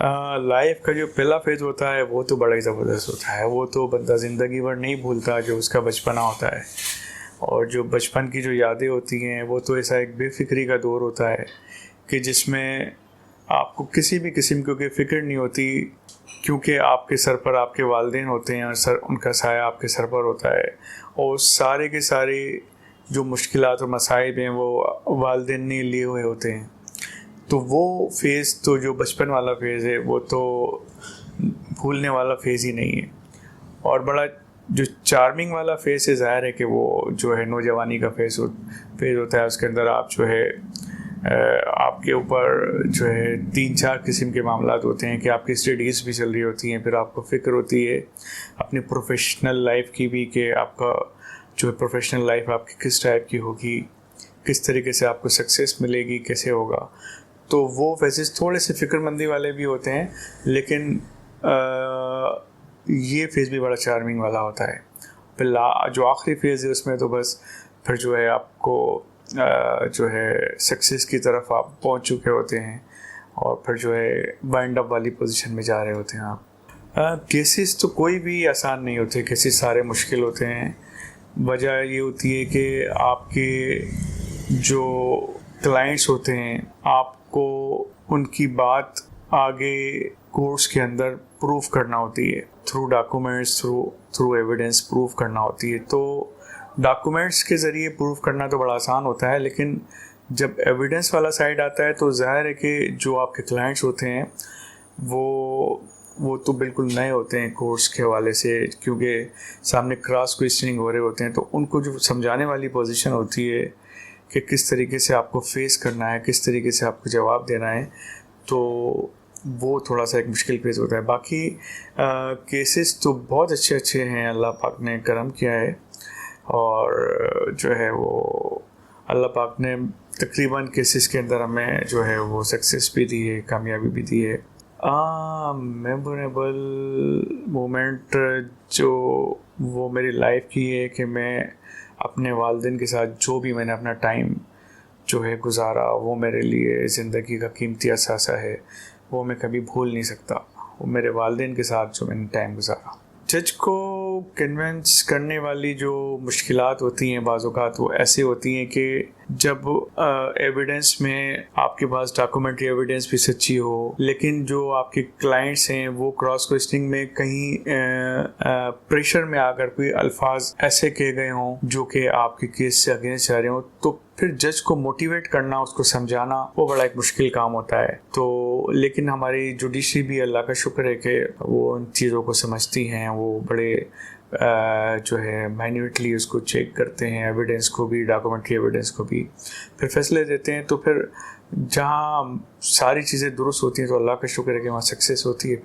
Life का जो पहला फेज़ होता है वो तो बड़ा ही ज़बरदस्त होता है। वो तो बंदा ज़िंदगी भर नहीं भूलता, जो उसका बचपना होता है। और जो बचपन की जो यादें होती हैं वो तो ऐसा एक बेफिक्री का दौर होता है कि जिसमें आपको किसी भी किस्म की कोई फ़िक्र नहीं होती, क्योंकि आपके सर पर आपके वालिदैन होते हैं और उनका साया आपके सर पर होता है। और सारे के सारे जो मुश्किलात और मसाइब हैं वो वालिदैन ने लिए हुए होते हैं। तो वो फेज़ तो जो बचपन वाला फेज़ है वो तो भूलने वाला फेज़ ही नहीं है। और बड़ा जो चार्मिंग वाला फेज़ है, ज़ाहिर है कि वो जो है नौजवानी का फेज़ होता है। उसके अंदर आप जो है आपके ऊपर जो है 3-4 किस्म के मामलात होते हैं कि आपकी स्टडीज़ भी चल रही होती हैं, फिर आपको फ़िक्र होती है अपनी प्रोफेशनल लाइफ की भी कि आपका जो है प्रोफेशनल लाइफ आपकी किस टाइप की होगी, किस तरीके से आपको सक्सेस मिलेगी, कैसे होगा। तो वो फेजेस थोड़े से फ़िक्रमंदी वाले भी होते हैं, लेकिन ये फेज़ भी बड़ा चार्मिंग वाला होता है। फिर जो आखिरी फेज़ है उसमें तो बस फिर जो है आपको जो है सक्सेस की तरफ आप पहुंच चुके होते हैं और फिर जो है वाइंड अप वाली पोजीशन में जा रहे होते हैं आप। केसेस तो कोई भी आसान नहीं होते, केसेस सारे मुश्किल होते हैं। वजह ये होती है कि आपके जो क्लाइंट्स होते हैं आपको उनकी बात आगे कोर्स के अंदर प्रूफ करना होती है, through documents, through evidence proof करना होती है। तो डॉक्यूमेंट्स के ज़रिए प्रूफ करना तो बड़ा आसान होता है, लेकिन जब एविडेंस वाला साइड आता है तो ज़ाहिर है कि जो आपके क्लाइंट्स होते हैं वो तो बिल्कुल नए होते हैं कोर्स के हवाले से, क्योंकि सामने क्रॉस क्वेश्चनिंग हो रहे होते हैं। तो उनको जो समझाने वाली पोजीशन होती है कि किस तरीके से आपको फेस करना है, किस तरीके से आपको जवाब देना है, तो वो थोड़ा सा एक मुश्किल फेज़ होता है। बाकी केसेस तो बहुत अच्छे हैं, अल्लाह पाक ने करम किया है और जो है वो अल्लाह पाक ने तकरीबन केसेस के अंदर हमें जो है वो सक्सेस भी दी है, कामयाबी भी दी है। मेमोरेबल मोमेंट जो वो मेरी लाइफ की है कि मैं अपने वालिदैन के साथ जो भी मैंने अपना टाइम जो है गुजारा, वो मेरे लिए ज़िंदगी का कीमती असासा है। वो मैं कभी भूल नहीं सकता, वो मेरे वालिदैन के साथ जो मैंने टाइम गुजारा। जज को कन्विंस करने वाली जो मुश्किलात होती हैं बाज़ औक़ात वो ऐसे होती हैं कि जब एविडेंस में आपके पास डॉक्यूमेंट्री एविडेंस भी सच्ची हो, लेकिन जो आपके क्लाइंट्स हैं वो क्रॉस क्वेश्चनिंग में कहीं प्रेशर में आकर कोई अल्फाज ऐसे कहे गए हों जो कि आपके केस से अगेंस्ट जा रहे हों, तो फिर जज को मोटिवेट करना, उसको समझाना, वो बड़ा एक मुश्किल काम होता है। तो लेकिन हमारी जुडिशरी भी अल्लाह का शुक्र है कि वो उन चीज़ों को समझती हैं, वो बड़े जो है माइन्यूटली उसको चेक करते हैं, एविडेंस को भी, डॉक्यूमेंट्री एविडेंस को भी, फिर फैसले देते हैं। तो फिर जहाँ सारी चीज़ें दुरुस्त होती हैं तो अल्लाह का शुक्र है कि वहाँ सक्सेस होती है।